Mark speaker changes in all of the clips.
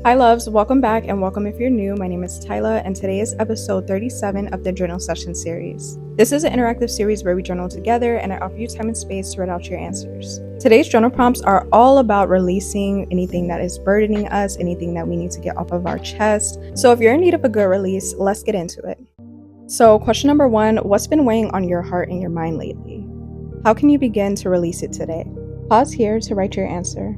Speaker 1: Hi loves, welcome back and welcome if you're new. My name is Tyla and today is episode 37 of the Journal Session series. This is an interactive series where we journal together and I offer you time and space to write out your answers. Today's journal prompts are all about releasing anything that is burdening us, anything that we need to get off of our chest. So if you're in need of a good release, let's get into it. So question number 1, what's been weighing on your heart and your mind lately? How can you begin to release it today? Pause here to write your answer.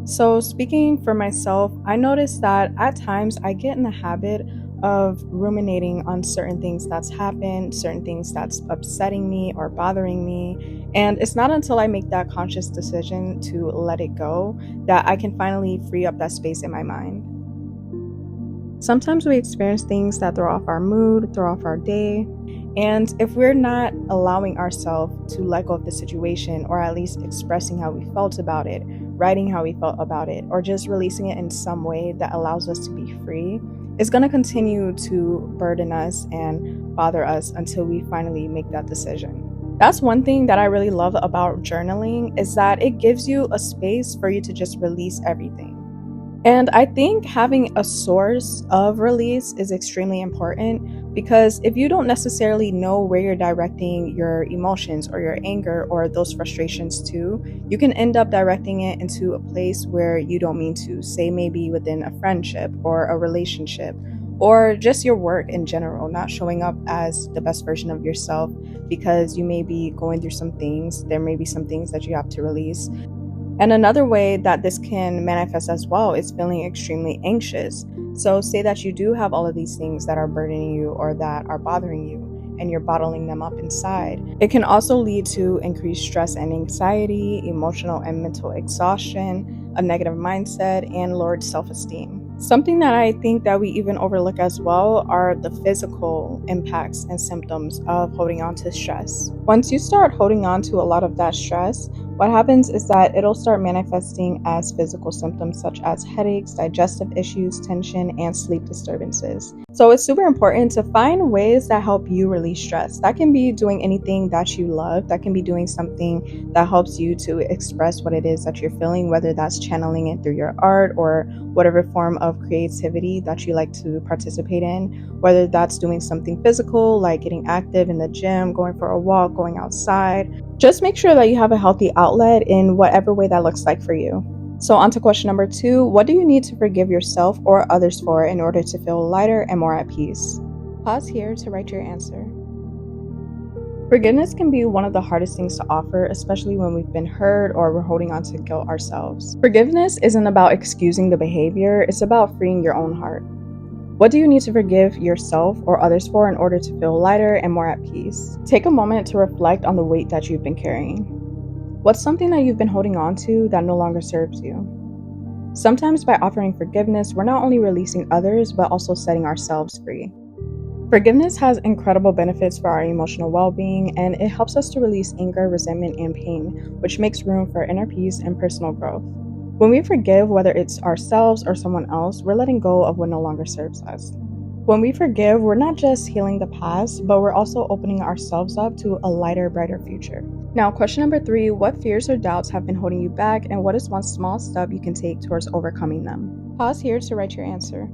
Speaker 1: So speaking for myself, I noticed that at times I get in the habit of ruminating on certain things that's happened, certain things that's upsetting me or bothering me. And it's not until I make that conscious decision to let it go that I can finally free up that space in my mind. Sometimes we experience things that throw off our mood, throw off our day. And if we're not allowing ourselves to let go of the situation, or at least expressing how we felt about it, writing how we felt about it, or just releasing it in some way that allows us to be free, it's going to continue to burden us and bother us until we finally make that decision. That's one thing that I really love about journaling, is that it gives you a space for you to just release everything. And I think having a source of release is extremely important, because if you don't necessarily know where you're directing your emotions or your anger or those frustrations to, you can end up directing it into a place where you don't mean to, say maybe within a friendship or a relationship or just your work in general, not showing up as the best version of yourself because you may be going through some things. There may be some things that you have to release. And another way that this can manifest as well is feeling extremely anxious. So say that you do have all of these things that are burdening you or that are bothering you, and you're bottling them up inside. It can also lead to increased stress and anxiety, emotional and mental exhaustion, a negative mindset, and lowered self-esteem. Something that I think that we even overlook as well are the physical impacts and symptoms of holding on to stress. Once you start holding on to a lot of that stress, what happens is that it'll start manifesting as physical symptoms such as headaches, digestive issues, tension, and sleep disturbances. So it's super important to find ways that help you release stress. That can be doing anything that you love. That can be doing something that helps you to express what it is that you're feeling, whether that's channeling it through your art or whatever form of creativity that you like to participate in, whether that's doing something physical like getting active in the gym, going for a walk, going outside. Just make sure that you have a healthy outlet in whatever way that looks like for you. So on to question number 2, what do you need to forgive yourself or others for in order to feel lighter and more at peace? Pause here to write your answer. Forgiveness can be one of the hardest things to offer, especially when we've been hurt or we're holding on to guilt ourselves. Forgiveness isn't about excusing the behavior, it's about freeing your own heart. What do you need to forgive yourself or others for in order to feel lighter and more at peace? Take a moment to reflect on the weight that you've been carrying. What's something that you've been holding on to that no longer serves you? Sometimes by offering forgiveness, we're not only releasing others, but also setting ourselves free. Forgiveness has incredible benefits for our emotional well-being, and it helps us to release anger, resentment, and pain, which makes room for inner peace and personal growth. When we forgive, whether it's ourselves or someone else, we're letting go of what no longer serves us. When we forgive, we're not just healing the past, but we're also opening ourselves up to a lighter, brighter future. Now, question number 3, what fears or doubts have been holding you back, and what is one small step you can take towards overcoming them? Pause here to write your answer.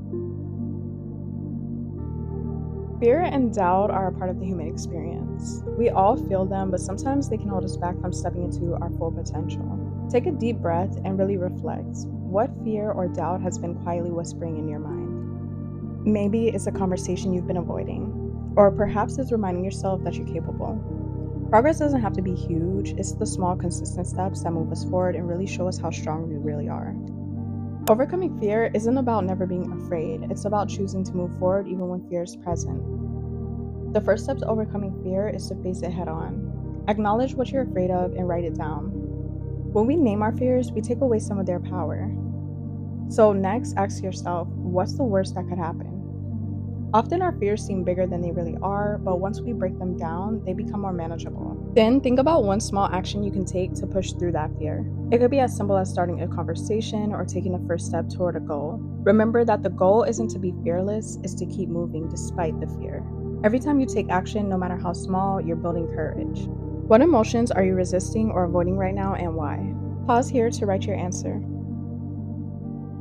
Speaker 1: Fear and doubt are a part of the human experience. We all feel them, but sometimes they can hold us back from stepping into our full potential. Take a deep breath and really reflect. What fear or doubt has been quietly whispering in your mind? Maybe it's a conversation you've been avoiding, or perhaps it's reminding yourself that you're capable. Progress doesn't have to be huge, it's the small, consistent steps that move us forward and really show us how strong we really are. Overcoming fear isn't about never being afraid, it's about choosing to move forward even when fear is present. The first step to overcoming fear is to face it head on. Acknowledge what you're afraid of and write it down. When we name our fears, we take away some of their power. So next, ask yourself, what's the worst that could happen? Often our fears seem bigger than they really are, but once we break them down, they become more manageable. Then think about one small action you can take to push through that fear. It could be as simple as starting a conversation or taking a first step toward a goal. Remember that the goal isn't to be fearless, it's to keep moving despite the fear. Every time you take action, no matter how small, you're building courage. What emotions are you resisting or avoiding right now, and why? Pause here to write your answer.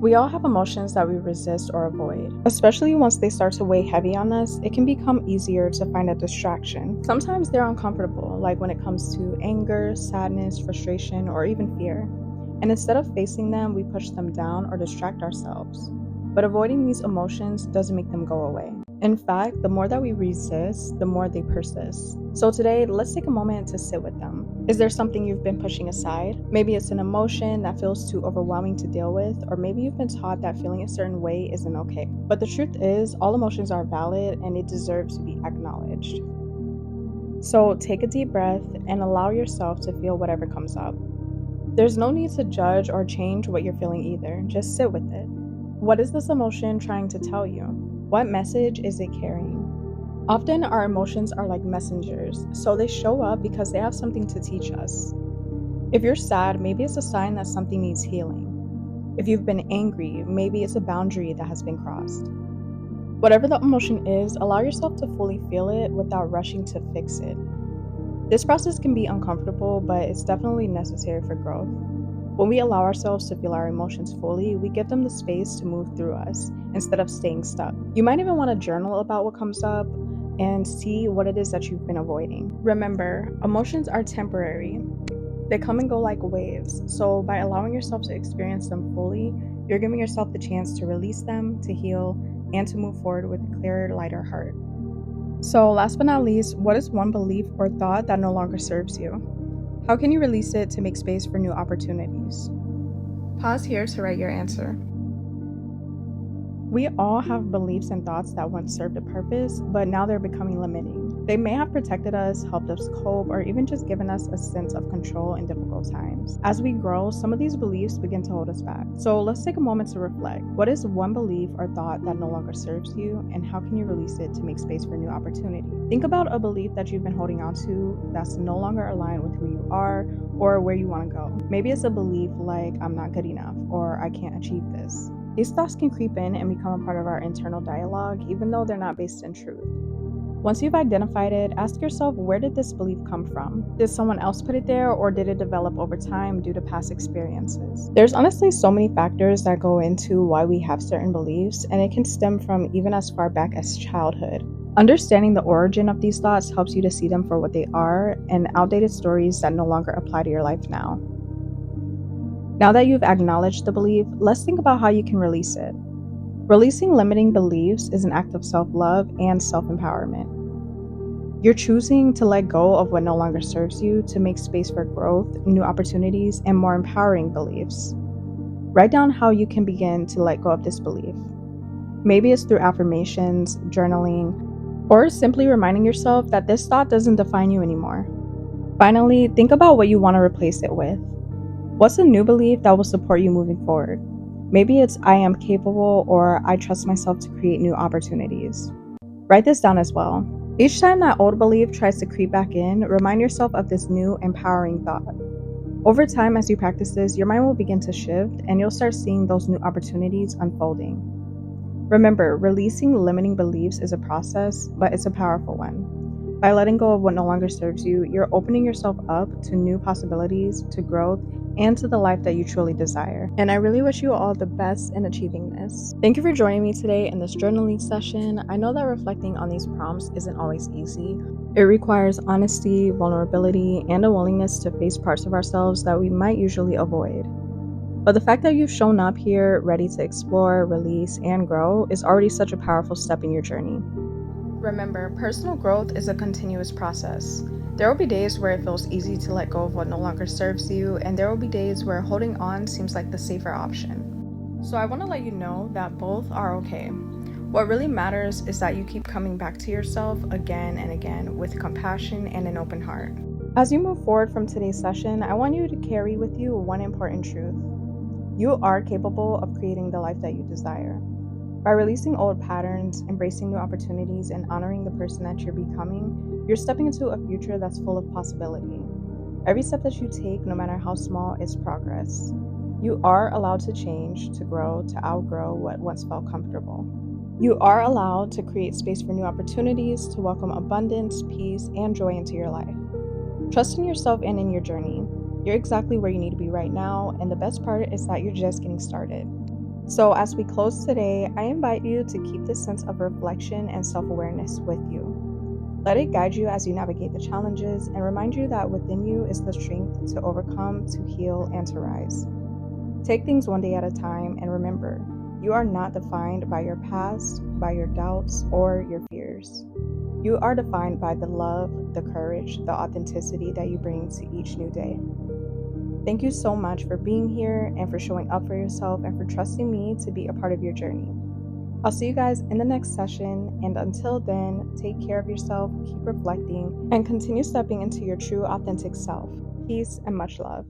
Speaker 1: We all have emotions that we resist or avoid. Especially once they start to weigh heavy on us, it can become easier to find a distraction. Sometimes they're uncomfortable, like when it comes to anger, sadness, frustration, or even fear. And instead of facing them, we push them down or distract ourselves. But avoiding these emotions doesn't make them go away. In fact, the more that we resist, the more they persist. So today, let's take a moment to sit with them. Is there something you've been pushing aside? Maybe it's an emotion that feels too overwhelming to deal with, or maybe you've been taught that feeling a certain way isn't okay. But the truth is, all emotions are valid and it deserves to be acknowledged. So take a deep breath and allow yourself to feel whatever comes up. There's no need to judge or change what you're feeling either, just sit with it. What is this emotion trying to tell you? What message is it carrying? Often our emotions are like messengers, so they show up because they have something to teach us. If you're sad, maybe it's a sign that something needs healing. If you've been angry, maybe it's a boundary that has been crossed. Whatever the emotion is, allow yourself to fully feel it without rushing to fix it. This process can be uncomfortable, but it's definitely necessary for growth. When we allow ourselves to feel our emotions fully, we give them the space to move through us instead of staying stuck. You might even want to journal about what comes up and see what it is that you've been avoiding. Remember, emotions are temporary. They come and go like waves. So by allowing yourself to experience them fully, you're giving yourself the chance to release them, to heal, and to move forward with a clearer, lighter heart. So last but not least, what is one belief or thought that no longer serves you? How can you release it to make space for new opportunities? Pause here to write your answer. We all have beliefs and thoughts that once served a purpose, but now they're becoming limiting. They may have protected us, helped us cope, or even just given us a sense of control in difficult times. As we grow, some of these beliefs begin to hold us back. So let's take a moment to reflect. What is one belief or thought that no longer serves you, and how can you release it to make space for new opportunity? Think about a belief that you've been holding on to that's no longer aligned with who you are or where you want to go. Maybe it's a belief like, I'm not good enough, or I can't achieve this. These thoughts can creep in and become a part of our internal dialogue, even though they're not based in truth. Once you've identified it, ask yourself, where did this belief come from? Did someone else put it there, or did it develop over time due to past experiences? There's honestly so many factors that go into why we have certain beliefs, and it can stem from even as far back as childhood. Understanding the origin of these thoughts helps you to see them for what they are and outdated stories that no longer apply to your life now. Now that you've acknowledged the belief, let's think about how you can release it. Releasing limiting beliefs is an act of self-love and self-empowerment. You're choosing to let go of what no longer serves you to make space for growth, new opportunities, and more empowering beliefs. Write down how you can begin to let go of this belief. Maybe it's through affirmations, journaling, or simply reminding yourself that this thought doesn't define you anymore. Finally, think about what you want to replace it with. What's a new belief that will support you moving forward? Maybe it's I am capable or I trust myself to create new opportunities. Write this down as well. Each time that old belief tries to creep back in, remind yourself of this new empowering thought. Over time, as you practice this, your mind will begin to shift and you'll start seeing those new opportunities unfolding. Remember, releasing limiting beliefs is a process, but it's a powerful one. By letting go of what no longer serves you, you're opening yourself up to new possibilities, to growth, and to the life that you truly desire. And I really wish you all the best in achieving this. Thank you for joining me today in this journaling session. I know that reflecting on these prompts isn't always easy. It requires honesty, vulnerability, and a willingness to face parts of ourselves that we might usually avoid. But the fact that you've shown up here, ready to explore, release, and grow is already such a powerful step in your journey. Remember, personal growth is a continuous process. There will be days where it feels easy to let go of what no longer serves you, and there will be days where holding on seems like the safer option. So I want to let you know that both are okay. What really matters is that you keep coming back to yourself again and again with compassion and an open heart. As you move forward from today's session, I want you to carry with you one important truth. You are capable of creating the life that you desire. By releasing old patterns, embracing new opportunities, and honoring the person that you're becoming, you're stepping into a future that's full of possibility. Every step that you take, no matter how small, is progress. You are allowed to change, to grow, to outgrow what once felt comfortable. You are allowed to create space for new opportunities, to welcome abundance, peace, and joy into your life. Trust in yourself and in your journey. You're exactly where you need to be right now, and the best part is that you're just getting started. So, as we close today, I invite you to keep this sense of reflection and self awareness with you. Let it guide you as you navigate the challenges and remind you that within you is the strength to overcome, to heal, and to rise. Take things one day at a time and remember, you are not defined by your past, by your doubts, or your fears. You are defined by the love, the courage, the authenticity that you bring to each new day. Thank you so much for being here and for showing up for yourself and for trusting me to be a part of your journey. I'll see you guys in the next session, and until then, take care of yourself, keep reflecting, and continue stepping into your true authentic self. Peace and much love.